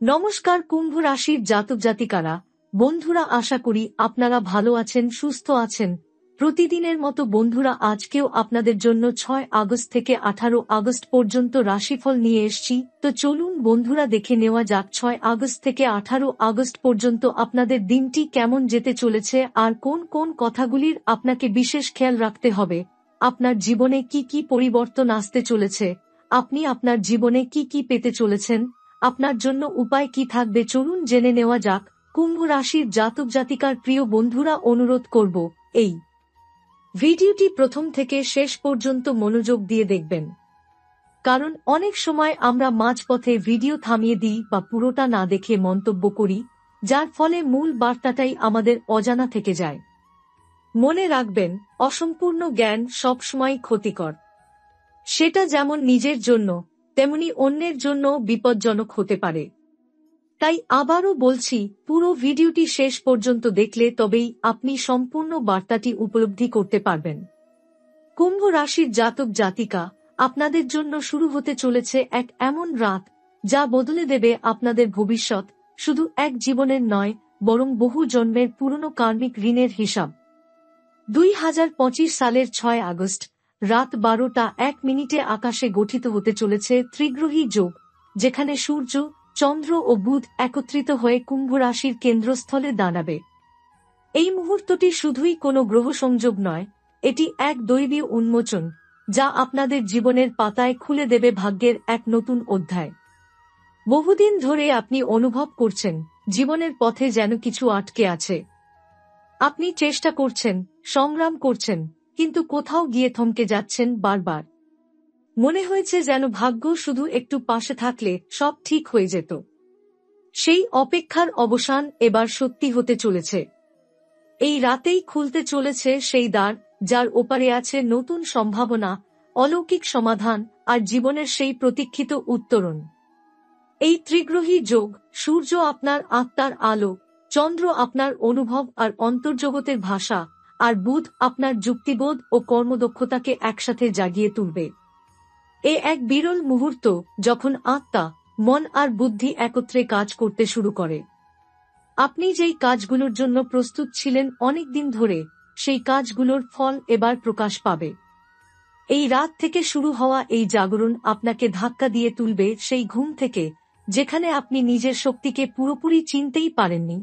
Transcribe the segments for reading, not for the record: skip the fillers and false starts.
নমস্কার কুম্ভ রাশির জাতক জাতিকারা, বন্ধুরা, আশা করি আপনারা ভালো আছেন, সুস্থ আছেন। প্রতিদিনের মতো বন্ধুরা, আজকেও আপনাদের জন্য 6 আগস্ট থেকে 18 আগস্ট পর্যন্ত রাশিফল নিয়ে এসেছি। তো চলুন বন্ধুরা, দেখে নেওয়া যাক 6 আগস্ট থেকে 18 আগস্ট পর্যন্ত আপনাদের দিনটি কেমন যেতে চলেছে আর কোন কোন কথাগুলির আপনাকে বিশেষ খেয়াল রাখতে হবে। আপনার জীবনে কি কি পরিবর্তন আসতে চলেছে, আপনি আপনার জীবনে কি কি পেতে চলেছেন, আপনার জন্য উপায় কি থাকবে, চলুন জেনে নেওয়া যাক। কুম্ভ রাশির জাতক জাতিকার প্রিয় বন্ধুরা, অনুরোধ করব এই ভিডিওটি প্রথম থেকে শেষ পর্যন্ত মনোযোগ দিয়ে দেখবেন, কারণ অনেক সময় আমরা মাঝপথে ভিডিও থামিয়ে দিই বা পুরোটা না দেখে মন্তব্য করি, যার ফলে মূল বার্তাটাই আমাদের অজানা থেকে যায়। মনে রাখবেন, অসম্পূর্ণ জ্ঞান সবসময় ক্ষতিকর। সেটা যেমন নিজের জন্য তেমনি অন্যের জন্য বিপজ্জনক হতে পারে। তাই আবারও বলছি, পুরো ভিডিওটি শেষ পর্যন্ত দেখলে তবেই আপনি সম্পূর্ণ বার্তাটি উপলব্ধি করতে পারবেন। কুম্ভ রাশির জাতক জাতিকা, আপনাদের জন্য শুরু হতে চলেছে এক এমন রাত যা বদলে দেবে আপনাদের ভবিষ্যৎ। শুধু এক জীবনের নয়, বরং বহু জন্মের পুরনো কার্মিক ঋণের হিসাব। 2025 সালের 6 আগস্ট রাত 12:01 আকাশে গঠিত হতে চলেছে ত্রিগ্রহী যোগ, যেখানে সূর্য, চন্দ্র ও বুধ একত্রিত হয়ে কুম্ভ রাশির কেন্দ্রস্থলে দাঁড়াবে। এই মুহূর্তটি শুধুই কোনো গ্রহ সংযোগ নয়, এটি এক দৈবী উন্মোচন যা আপনাদের জীবনের পাতায় খুলে দেবে ভাগ্যের এক নতুন অধ্যায়। বহুদিন ধরে আপনি অনুভব করছেন জীবনের পথে যেন কিছু আটকে আছে। আপনি চেষ্টা করছেন, সংগ্রাম করছেন, কিন্তু কোথাও গিয়ে থমকে যাচ্ছেন বারবার। মনে হয়েছে যেন ভাগ্য শুধু একটু পাশে থাকলে সব ঠিক হয়ে যেত। সেই অপেক্ষার অবসান এবার সত্যি হতে চলেছে। এই রাতেই খুলতে চলেছে সেই দ্বার যার ওপারে আছে নতুন সম্ভাবনা, অলৌকিক সমাধান আর জীবনের সেই প্রতীক্ষিত উত্তরণ। এই ত্রিগ্রহী যোগ, সূর্য আপনার আত্মার আলো, চন্দ্র আপনার অনুভব আর অন্তর্জগতের ভাষা, আর বুধ আপনার যুক্তিবোধ ও কর্মদক্ষতাকে একসাথে জাগিয়ে তুলবে। এ এক বিরল মুহূর্ত যখন আত্মা, মন আর বুদ্ধি একত্রে কাজ করতে শুরু করে। আপনি যেই কাজগুলোর জন্য প্রস্তুত ছিলেন অনেক দিন ধরে, সেই কাজগুলোর ফল এবার প্রকাশ পাবে। এই রাত থেকে শুরু হওয়া এই জাগরণ আপনাকে ধাক্কা দিয়ে তুলবে সেই ঘুম থেকে, যেখানে আপনি নিজের শক্তিকে পুরোপুরি চিনতেই পারেননি।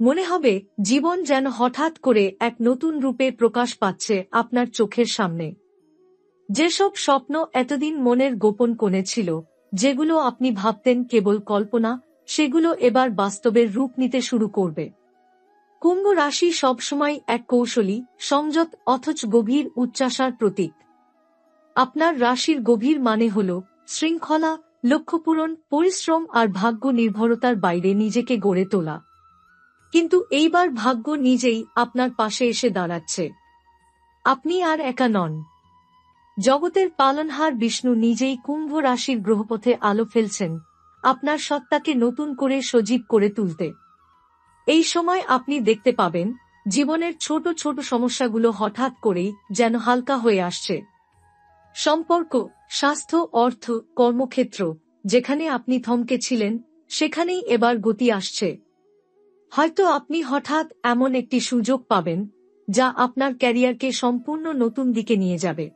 মনে হবে জীবন যেন হঠাৎ করে এক নতুন রূপে প্রকাশ পাচ্ছে আপনার চোখের সামনে। যেসব স্বপ্ন এতদিন মনের গোপন কোণে ছিল, যেগুলো আপনি ভাবতেন কেবল কল্পনা, সেগুলো এবার বাস্তবের রূপ নিতে শুরু করবে। কুম্ভ রাশি সবসময় এক কৌশলী, সংযত অথচ গভীর উচ্চাশার প্রতীক। আপনার রাশির গভীর মানে হল শৃঙ্খলা, লক্ষ্যপূরণ, পরিশ্রম আর ভাগ্য নির্ভরতার বাইরে নিজেকে গড়ে তোলা। কিন্তু এইবার ভাগ্য নিজেই আপনার পাশে এসে দাঁড়াচ্ছে। আপনি আর একা নন। জগতের পালনহার বিষ্ণু নিজেই কুম্ভ রাশির গ্রহপথে আলো ফেলছেন, আপনার সত্তাকে নতুন করে সজীব করে তুলতে। এই সময় আপনি দেখতে পাবেন জীবনের ছোট ছোট সমস্যাগুলো হঠাৎ করেই যেন হালকা হয়ে আসছে। সম্পর্ক, স্বাস্থ্য, অর্থ, কর্মক্ষেত্র, যেখানে আপনি থমকে ছিলেন সেখানেই এবার গতি আসছে। হয়তো আপনি হঠাৎ এমন একটি সুযোগ পাবেন যা আপনার ক্যারিয়ারকে সম্পূর্ণ নতুন দিকে নিয়ে যাবে।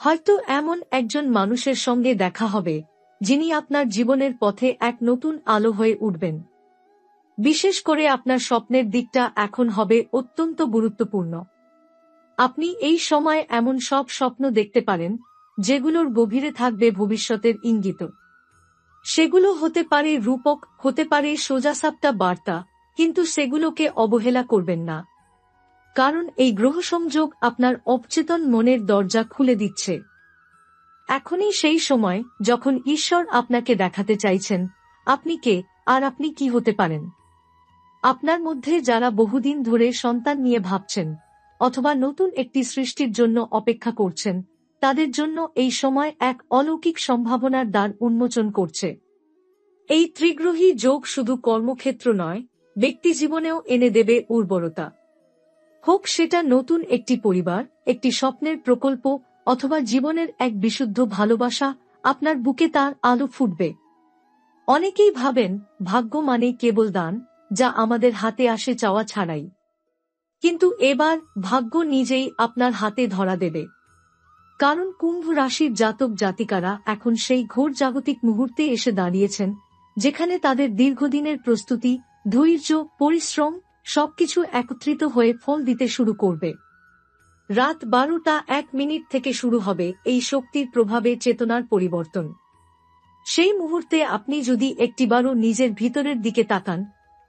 হয়তো এমন একজন মানুষের সঙ্গে দেখা হবে যিনি আপনার জীবনের পথে এক নতুন আলো হয়ে উঠবেন। বিশেষ করে আপনার স্বপ্নের দিকটা এখন হবে অত্যন্ত গুরুত্বপূর্ণ। আপনি এই সময় এমন সব স্বপ্ন দেখতে পারেন যেগুলোর গভীরে থাকবে ভবিষ্যতের ইঙ্গিত। সেগুলো হতে পারে রূপক, হতে পারে সোজাসাপটা বার্তা, কিন্তু সেগুলোকে অবহেলা করবেন না, কারণ এই গ্রহ সংযোগ আপনার অবচেতন মনের দরজা খুলে দিচ্ছে। এখনই সেই সময় যখন ঈশ্বর আপনাকে দেখাতে চাইছেন আপনি কে আর আপনি কি হতে পারেন। আপনার মধ্যে যারা বহুদিন ধরে সন্তান নিয়ে ভাবছেন অথবা নতুন একটি সৃষ্টির জন্য অপেক্ষা করছেন, তাদের জন্য এই সময় এক অলৌকিক সম্ভাবনার দ্বার উন্মোচন করছে। এই ত্রিগ্রহী যোগ শুধু কর্মক্ষেত্র নয়, ব্যক্তিজীবনেও এনে দেবে উর্বরতা। হোক সেটা নতুন একটি পরিবার, একটি স্বপ্নের প্রকল্প, অথবা জীবনের এক বিশুদ্ধ ভালোবাসা, আপনার বুকে তার আলো ফুটবে। অনেকেই ভাবেন ভাগ্য মানে কেবল দান, যা আমাদের হাতে আসে চাওয়া ছাড়াই। কিন্তু এবার ভাগ্য নিজেই আপনার হাতে ধরা দেবে। কারণ কুম্ভ রাশির জাতক জাতিকারা এখন সেই ঘোর জাগতিক মুহূর্তে এসে দাঁড়িয়েছেন, যেখানে তাদের দীর্ঘদিনের প্রস্তুতি, ধৈর্য, পরিশ্রম সবকিছু একত্রিত হয়ে ফল দিতে শুরু করবে। রাত 12:01 থেকে শুরু হবে এই শক্তির প্রভাবে চেতনার পরিবর্তন। সেই মুহূর্তে আপনি যদি একটিবারও নিজের ভিতরের দিকে তাকান,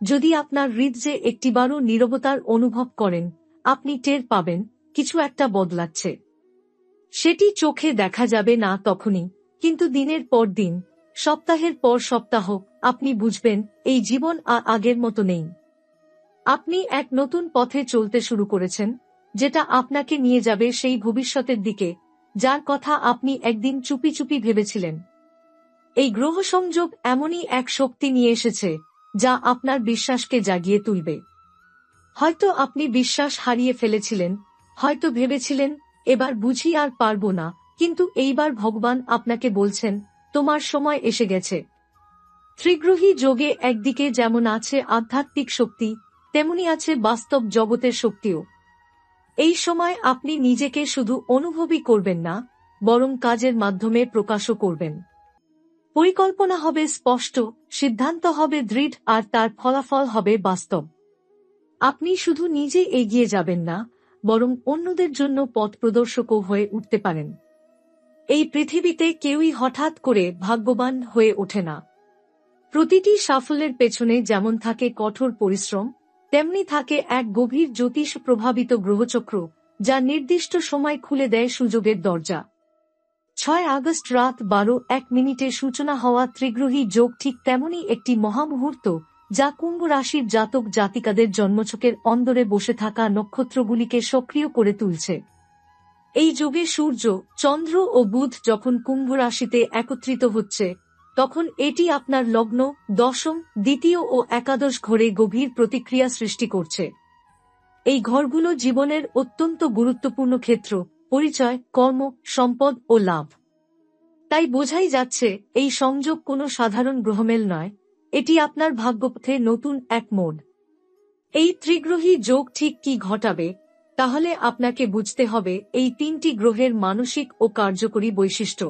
যদি আপনার হৃদয়ে একটিবারও নীরবতার অনুভব করেন, আপনি টের পাবেন কিছু একটা বদলাচ্ছে। সেটি চোখে দেখা যাবে না তখনই, কিন্তু দিনের পর দিন, সপ্তাহের পর সপ্তাহ আপনি বুঝবেন এই জীবন আর আগের মতো নেই। আপনি এক নতুন পথে চলতে শুরু করেছেন, যেটা আপনাকে নিয়ে যাবে সেই ভবিষ্যতের দিকে, যার কথা আপনি একদিন চুপি চুপি ভেবেছিলেন। এই গ্রহ সংযোগ এমনই এক শক্তি নিয়ে এসেছে, যা আপনার বিশ্বাসকে জাগিয়ে তুলবে। হয়তো আপনি বিশ্বাস হারিয়ে ফেলেছিলেন, হয়তো ভেবেছিলেন এবার বুঝি আর পারব না, কিন্তু এইবার ভগবান আপনাকে বলছেন তোমার সময় এসে গেছে। ত্রিগ্রহী যোগে একদিকে যেমন আছে আধ্যাত্মিক শক্তি, তেমনি আছে বাস্তব জগতের শক্তিও। এই সময় আপনি নিজেকে শুধু অনুভবই করবেন না, বরং কাজের মাধ্যমে প্রকাশও করবেন। পরিকল্পনা হবে স্পষ্ট, সিদ্ধান্ত হবে দৃঢ়, আর তার ফলাফল হবে বাস্তব। আপনি শুধু নিজে এগিয়ে যাবেন না, বরং অন্যদের জন্য পথ প্রদর্শকও হয়ে উঠতে পারেন। এই পৃথিবীতে কেউই হঠাৎ করে ভাগ্যবান হয়ে ওঠে না। প্রতিটি সাফল্যের পেছনে যেমন থাকে কঠোর পরিশ্রম, তেমনি থাকে এক গভীর জ্যোতিষ প্রভাবিত গ্রহচক্র, যা নির্দিষ্ট সময় খুলে দেয় সুযোগের দরজা। 6 আগস্ট রাত 12:01 সূচনা হওয়া ত্রিগ্রহী যোগ ঠিক তেমনই একটি মহামুহূর্ত, যা কুম্ভ রাশির জাতক জাতিকাদের জন্মছকের অন্দরে বসে থাকা নক্ষত্রগুলিকে সক্রিয় করে তুলছে। এই যোগে সূর্য, চন্দ্র ও বুধ যখন কুম্ভ রাশিতে একত্রিত হচ্ছে, তখন এটি আপনার লগ্ন, দশম, দ্বিতীয় ও একাদশ ঘরে গভীর প্রতিক্রিয়া সৃষ্টি করছে। এই ঘরগুলো জীবনের অত্যন্ত গুরুত্বপূর্ণ ক্ষেত্র, পরিচয়, কর্ম, সম্পদ ও লাভ। তাই বোঝাই যাচ্ছে এই সংযোগ কোনো সাধারণ গ্রহমেল নয়, এটি আপনার ভাগ্যপথে নতুন এক মোড়। এই ত্রিগ্রহী যোগ ঠিক কি ঘটাবে, তাহলে আপনাকে বুঝতে হবে এই 3টি গ্রহের মানসিক ও কার্যকরী বৈশিষ্ট্য।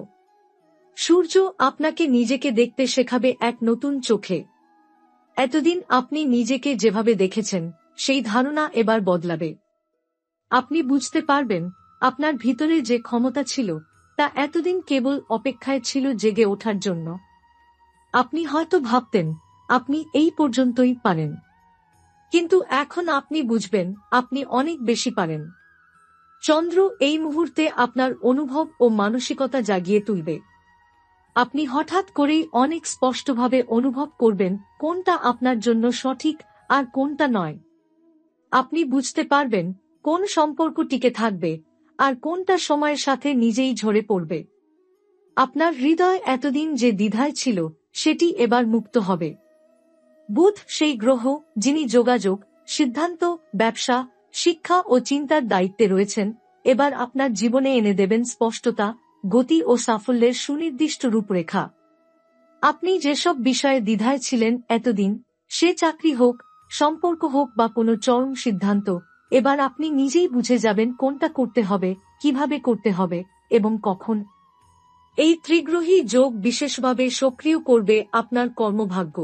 সূর্য আপনাকে নিজেকে দেখতে শেখাবে এক নতুন চোখে। এতদিন আপনি নিজেকে যেভাবে দেখেছেন, সেই ধারণা এবার বদলাবে। আপনি বুঝতে পারবেন আপনার ভিতরে যে ক্ষমতা ছিল, তা এতদিন কেবল অপেক্ষায় ছিল জেগে ওঠার জন্য। আপনি হয়তো ভাবতেন আপনি এই পর্যন্তই পারেন, কিন্তু এখন আপনি বুঝবেন আপনি অনেক বেশি পারেন। চন্দ্র এই মুহূর্তে আপনার অনুভব ও মানসিকতা জাগিয়ে তুলবে। আপনি হঠাৎ করেই অনেক স্পষ্টভাবে অনুভব করবেন কোনটা আপনার জন্য সঠিক আর কোনটা নয়। আপনি বুঝতে পারবেন কোন সম্পর্ক টিকে থাকবে আর কোনটা সময়ের সাথে নিজেই ঝরে পড়বে। আপনার হৃদয় এতদিন যে দ্বিধায় ছিল, সেটি এবার মুক্ত হবে। বুধ সেই গ্রহ যিনি যোগাযোগ, সিদ্ধান্ত, ব্যবসা, শিক্ষা ও চিন্তার দায়িত্বে রয়েছেন, এবার আপনার জীবনে এনে দেবেন স্পষ্টতা, গতি ও সাফল্যের সুনির্দিষ্ট রূপরেখা। আপনি যেসব বিষয়ে দ্বিধায় ছিলেন এতদিন, সে চাকরি হোক, সম্পর্ক হোক বা কোনো চরম সিদ্ধান্ত, এবার আপনি নিজেই বুঝে যাবেন কোনটা করতে হবে, কিভাবে করতে হবে এবং কখন। এই ত্রিগ্রহী যোগ বিশেষভাবে সক্রিয় করবে আপনার কর্মভাগ্য।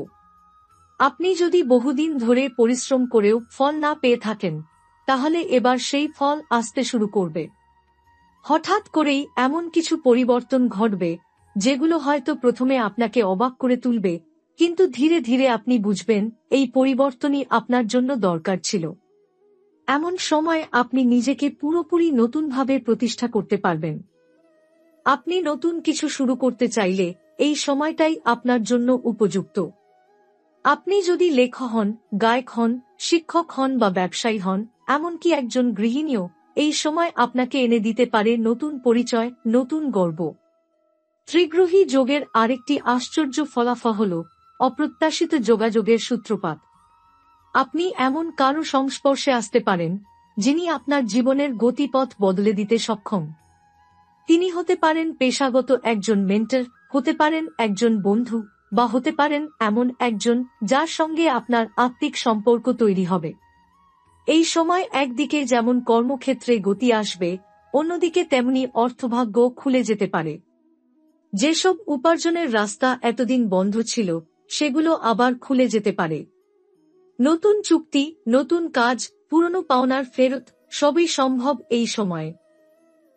আপনি যদি বহুদিন ধরে পরিশ্রম করেও ফল না পেয়ে থাকেন, তাহলে এবার সেই ফল আসতে শুরু করবে। হঠাৎ করেই এমন কিছু পরিবর্তন ঘটবে, যেগুলো হয়তো প্রথমে আপনাকে অবাক করে তুলবে, কিন্তু ধীরে ধীরে আপনি বুঝবেন এই পরিবর্তনই আপনার জন্য দরকার ছিল। এমন সময় আপনি নিজেকে পুরোপুরি নতুনভাবে প্রতিষ্ঠা করতে পারবেন। আপনি নতুন কিছু শুরু করতে চাইলে এই সময়টাই আপনার জন্য উপযুক্ত। আপনি যদি লেখক হন, গায়ক হন, শিক্ষক হন বা ব্যবসায়ী হন, এমনকি একজন গৃহিণীও, এই সময় আপনাকে এনে দিতে পারে নতুন পরিচয়, নতুন গর্ব। ত্রিগ্রহী যোগের আরেকটি আশ্চর্য ফলাফল হল অপ্রত্যাশিত যোগাযোগের সূত্রপাত। আপনি এমন কারো সংস্পর্শে আসতে পারেন, যিনি আপনার জীবনের গতিপথ বদলে দিতে সক্ষম। তিনি হতে পারেন পেশাগত একজন মেন্টর, হতে পারেন একজন বন্ধু, বা হতে পারেন এমন একজন যার সঙ্গে আপনার আত্মিক সম্পর্ক তৈরি হবে। এই সময় একদিকে যেমন কর্মক্ষেত্রে গতি আসবে, অন্যদিকে তেমনি অর্থভাগ্য খুলে যেতে পারে। যেসব উপার্জনের রাস্তা এতদিন বন্ধ ছিল, সেগুলো আবার খুলে যেতে পারে। নতুন চুক্তি, নতুন কাজ, পুরনো পাওনার ফেরত সবই সম্ভব এই সময়ে।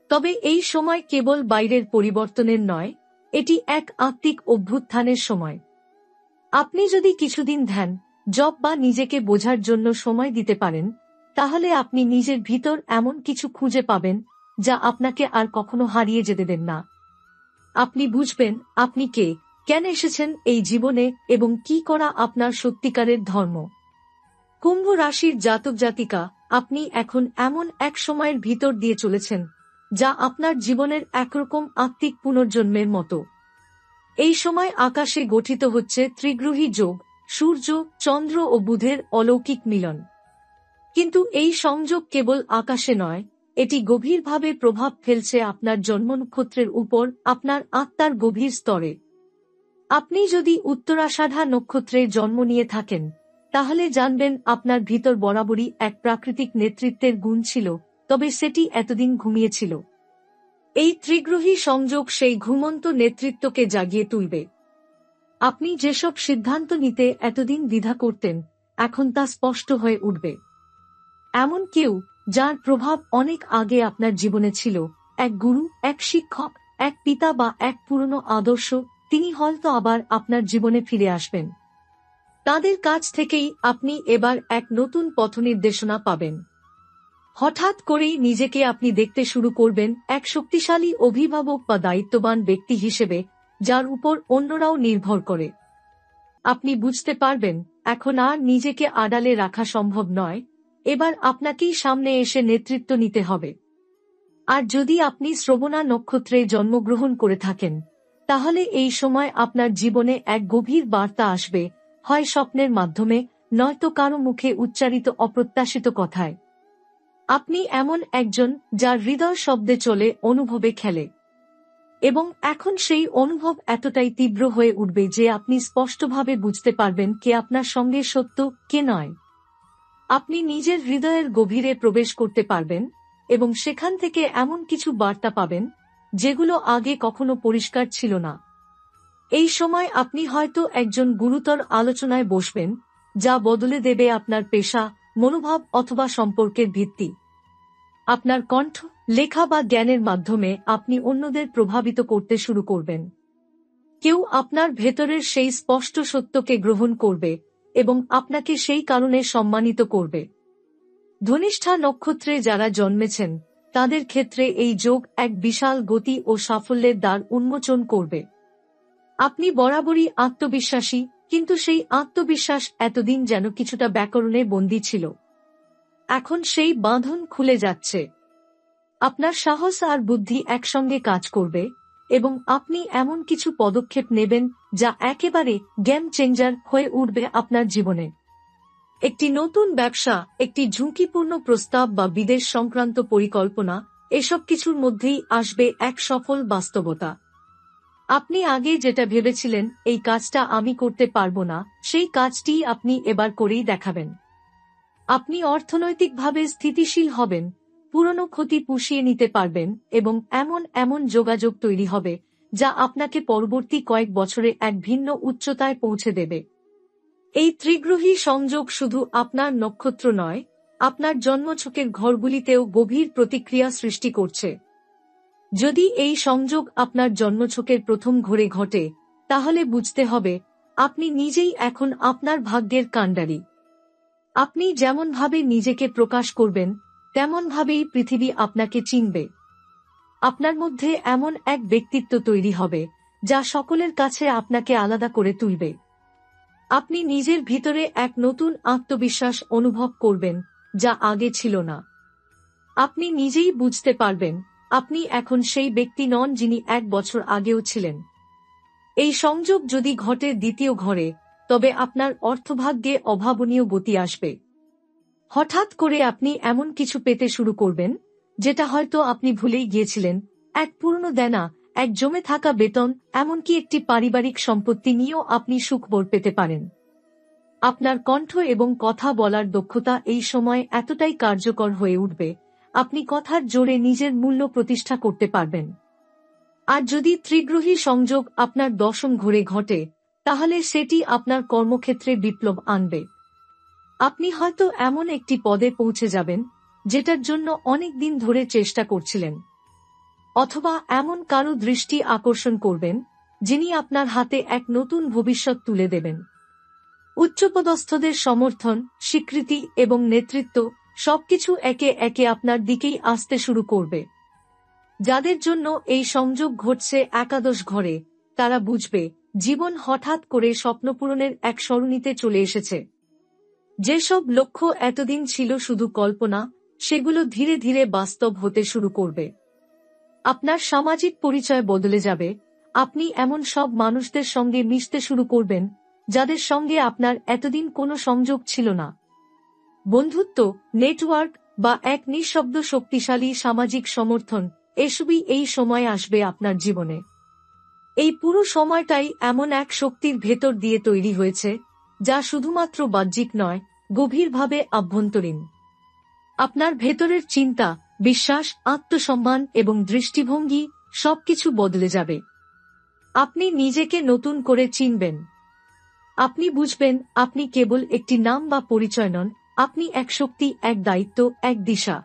তবে এই সময় কেবল বাইরের পরিবর্তনের নয়, এটি এক আত্মিক অভ্যুত্থানের সময়। আপনি যদি কিছুদিন ধ্যান, জপ বা নিজেকে বোঝার জন্য সময় দিতে পারেন, তাহলে আপনি নিজের ভিতর এমন কিছু খুঁজে পাবেন যা আপনাকে আর কখনো হারিয়ে যেতে দেন না। আপনি বুঝবেন আপনি কে, কেন এসেছেন এই জীবনে এবং কি করা আপনার সত্যিকারের ধর্ম। কুম্ভ রাশির জাতক জাতিকা, আপনি এখন এমন এক সময়ের ভিতর দিয়ে চলেছেন যা আপনার জীবনের একরকম আত্মিক পুনর্জন্মের মতো। এই সময় আকাশে গঠিত হচ্ছে ত্রিগ্রহী যোগ, সূর্য, চন্দ্র ও বুধের অলৌকিক মিলন। কিন্তু এই সংযোগ কেবল আকাশে নয়, এটি গভীরভাবে প্রভাব ফেলছে আপনার জন্মনক্ষত্রের উপর, আপনার আত্মার গভীর স্তরে। আপনি যদি উত্তরাষাঢ়া নক্ষত্রে জন্ম নিয়ে থাকেন, তাহলে জানবেন আপনার ভিতর বরাবরই এক প্রাকৃতিক নেতৃত্বের গুণ ছিল, তবে সেটি এতদিন ঘুমিয়েছিল। এই ত্রিগ্রহী সংযোগ সেই ঘুমন্ত নেতৃত্বকে জাগিয়ে তুলবে। আপনি যেসব সিদ্ধান্ত নিতে এতদিন দ্বিধা করতেন, এখন তা স্পষ্ট হয়ে উঠবে। এমন কেউ যার প্রভাব অনেক আগে আপনার জীবনে ছিল, এক গুরু, এক শিক্ষক, এক পিতা বা এক পুরনো আদর্শ, তিনি হয়তো আবার আপনার জীবনে ফিরে আসবেন। তাদের কাছ থেকেই আপনি এবার এক নতুন পথনির্দেশনা পাবেন। হঠাৎ করেই নিজেকে আপনি দেখতে শুরু করবেন এক শক্তিশালী অভিভাবক বা দায়িত্ববান ব্যক্তি হিসেবে, যার উপর অন্যরাও নির্ভর করে। আপনি বুঝতে পারবেন এখন আর নিজেকে আড়ালে রাখা সম্ভব নয়, এবার আপনাকেই সামনে এসে নেতৃত্ব নিতে হবে। আর যদি আপনি শ্রবণা নক্ষত্রে জন্মগ্রহণ করে থাকেন, তাহলে এই সময় আপনার জীবনে এক গভীর বার্তা আসবে, হয় স্বপ্নের মাধ্যমে, নয়তো কারো মুখে উচ্চারিত অপ্রত্যাশিত কথায়। আপনি এমন একজন যার হৃদয় শব্দে চলে, অনুভবে খেলে। এবং এখন সেই অনুভব এতটাই তীব্র হয়ে উঠবে যে আপনি স্পষ্টভাবে বুঝতে পারবেন কে আপনার সঙ্গে সত্য, কে নয়। আপনি নিজের হৃদয়ের গভীরে প্রবেশ করতে পারবেন এবং সেখান থেকে এমন কিছু বার্তা পাবেন যেগুলো আগে কখনো পরিষ্কার ছিল না। এই সময় আপনি হয়তো একজন গুরুতর আলোচনায় বসবেন, যা বদলে দেবে আপনার পেশা, মনোভাব অথবা সম্পর্কের ভিত্তি। আপনার কণ্ঠ, লেখা বা জ্ঞানের মাধ্যমে আপনি অন্যদের প্রভাবিত করতে শুরু করবেন। কেউ আপনার ভেতরের সেই স্পষ্ট সত্যকে গ্রহণ করবে এবং আপনাকে সেই কারণে সম্মানিত করবে। ধনিষ্ঠা নক্ষত্রে যারা জন্মেছেন, তাদের ক্ষেত্রে এই যোগ এক বিশাল গতি ও সাফল্যের দ্বার উন্মোচন করবে। আপনি বরাবরই আত্মবিশ্বাসী, কিন্তু সেই আত্মবিশ্বাস এতদিন যেন কিছুটা ব্যাকরণে বন্দী ছিল। এখন সেই বাঁধন খুলে যাচ্ছে। আপনার সাহস আর বুদ্ধি একসঙ্গে কাজ করবে এবং আপনি এমন কিছু পদক্ষেপ নেবেন যা একেবারে গেম চেঞ্জার হয়ে উঠবে আপনার জীবনে। একটি নতুন ব্যবসা, একটি ঝুঁকিপূর্ণ প্রস্তাব বা বিদেশ সংক্রান্ত পরিকল্পনা, এসব কিছুর মধ্যেই আসবে এক সফল বাস্তবতা। আপনি আগে যেটা ভেবেছিলেন এই কাজটা আমি করতে পারবো না, সেই কাজটি আপনি এবার করেই দেখাবেন। আপনি অর্থনৈতিকভাবে স্থিতিশীল হবেন, পুরনো ক্ষতি পুষিয়ে নিতে পারবেন এবং এমন যোগাযোগ তৈরি হবে যা আপনাকে পরবর্তী কয়েক বছরে এক ভিন্ন উচ্চতায় পৌঁছে দেবে। এই ত্রিগ্রহী সংযোগ শুধু আপনার নক্ষত্র নয়, আপনার জন্মছকের ঘরগুলিতেও গভীর প্রতিক্রিয়া সৃষ্টি করছে। যদি এই সংযোগ আপনার জন্মছকের প্রথম ঘরে ঘটে, তাহলে বুঝতে হবে আপনি নিজেই এখন আপনার ভাগ্যের কাণ্ডারী। আপনি যেমনভাবে নিজেকে প্রকাশ করবেন, তেমনভাবেই পৃথিবী আপনাকে চিনবে। আপনার মধ্যে এমন এক ব্যক্তিত্ব তৈরি হবে যা সকলের কাছে আপনাকে আলাদা করে তুলবে। আপনি নিজের ভিতরে এক নতুন আত্মবিশ্বাস অনুভব করবেন যা আগে ছিল না। আপনি নিজেই বুঝতে পারবেন আপনি এখন সেই ব্যক্তি নন যিনি এক বছর আগেও ছিলেন। এই সংযোগ যদি ঘটে দ্বিতীয় ঘরে, তবে আপনার অর্থভাগ্যে অভাবনীয় গতি আসবে। হঠাৎ করে আপনি এমন কিছু পেতে শুরু করবেন যেটা হয়তো আপনি ভুলেই গিয়েছিলেন, এক পুরনো দেনা, এক জমে থাকা বেতন, এমনকি একটি পারিবারিক সম্পত্তি নিয়েও আপনি সুখবর পেতে পারেন। আপনার কণ্ঠ এবং কথা বলার দক্ষতা এই সময় এতটাই কার্যকর হয়ে উঠবে, আপনি কথার জোরে নিজের মূল্য প্রতিষ্ঠা করতে পারবেন। আর যদি ত্রিগ্রহী সংযোগ আপনার দশম ঘরে ঘটে, তাহলে সেটি আপনার কর্মক্ষেত্রে বিপ্লব আনবে। আপনি হয়তো এমন একটি পদে পৌঁছে যাবেন যেটার জন্য অনেক দিন ধরে চেষ্টা করছিলেন, অথবা এমন কারো দৃষ্টি আকর্ষণ করবেন যিনি আপনার হাতে এক নতুন ভবিষ্যৎ তুলে দেবেন। উচ্চপদস্থদের সমর্থন, স্বীকৃতি এবং নেতৃত্ব সবকিছু একে একে আপনার দিকেই আসতে শুরু করবে। যাদের জন্য এই সংযোগ ঘটছে একাদশ ঘরে, তারা বুঝবে জীবন হঠাৎ করে স্বপ্নপূরণের এক সরণিতে চলে এসেছে। যেসব লক্ষ্য এতদিন ছিল শুধু কল্পনা, সেগুলো ধীরে ধীরে বাস্তব হতে শুরু করবে। আপনার সামাজিক পরিচয় বদলে যাবে, আপনি এমন সব মানুষদের সঙ্গে মিশতে শুরু করবেন যাদের সঙ্গে আপনার এতদিন কোনো সংযোগ ছিল না। বন্ধুত্ব, নেটওয়ার্ক বা এক নিঃশব্দ শক্তিশালী সামাজিক সমর্থন, এসবই এই সময় আসবে আপনার জীবনে। এই পুরো সময়টাই এমন এক শক্তির ভেতর দিয়ে তৈরি হয়েছে, যা শুধুমাত্র বাহ্যিক নয়, গভীরভাবে আভ্যন্তরীণ। আপনার ভেতরের চিন্তা, বিশ্বাস, আত্মসম্মান এবং দৃষ্টিভঙ্গি সবকিছু বদলে যাবে। আপনি নিজেকে নতুন করে চিনবেন। আপনি বুঝবেন আপনি কেবল একটি নাম বা পরিচয় নন, আপনি এক শক্তি, এক দায়িত্ব, এক দিশা।